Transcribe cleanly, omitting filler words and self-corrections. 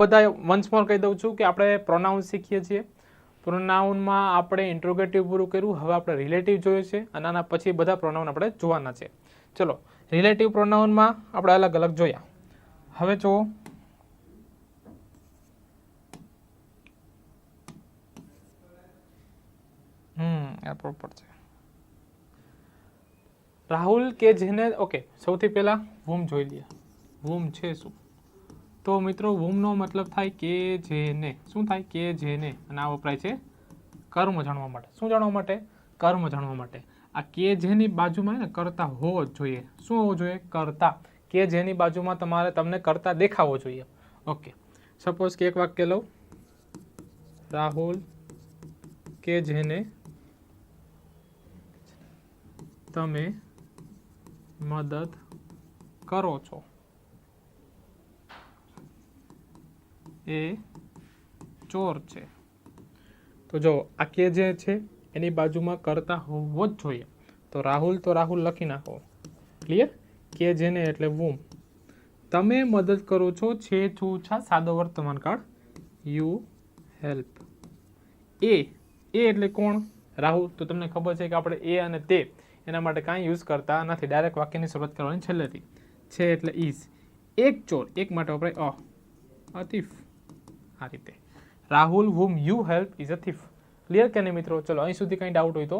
બધા વન્સ મોર કહી દઉં છું કે આપણે પ્રોનાઉન શીખીએ છીએ. પ્રોનાઉનમાં આપણે ઇન્ટ્રોગેટિવ પૂરું કર્યું. હવે આપણે રિલેટિવ જોઈએ છે અને આના પછી બધા પ્રોનાઉન આપણે જોવાના છે. ચલો, રિલેટિવ પ્રોનાઉનમાં આપણે અલગ અલગ જોયા. હવે જુઓ, આ પ્રોપર છે. રાહુલ કે જેને, ઓકે, સૌથી પહેલા વૂમ જોઈ લઈએ. વૂમ છે શું? તો મિત્રો વૂમનો મતલબ થાય કે જેને. શું થાય? કે જેને. અને આ વપરાય છે કર્મ જાણવા માટે. શું જાણવા માટે? કર્મ જાણવા માટે. આ કે જેની બાજુમાં ને કરતા હોવો જ જોઈએ. શું હોવું જોઈએ? કરતા. કે જેની બાજુમાં તમને કરતા દેખાવો જોઈએ. ઓકે, સપોઝ કે એક વાક્ય લઉં, રાહુલ કે જેને તમે મદદ કરો છો એ ચોર છે. તો જો આ કે જે છે એની બાજુમાં કરતા હોવો જ જોઈએ. તો રાહુલ લખી નાખો. ક્લિયર? કે જેને એટલે વૂમ. તમે મદદ કરો છો છે છું છા સાદો વર્તમાન કાળ. You help. એ એટલે કોણ? રાહુલ. તો તમને ખબર છે કે આપણે એ અને તે એના માટે કાંઈ યુઝ કરતા નથી. ડાયરેક્ટ વાક્યની શરૂઆત કરવાની છેલ્લેથી. છે એટલે ઇઝ. એક ચોર, એક માટે વપરાય અ થીફ. આ રીતે Rahul whom you help is a thief. Clear કે નહીં મિત્રો? ચલો, અહીં સુધી કંઈ ડાઉટ હોય તો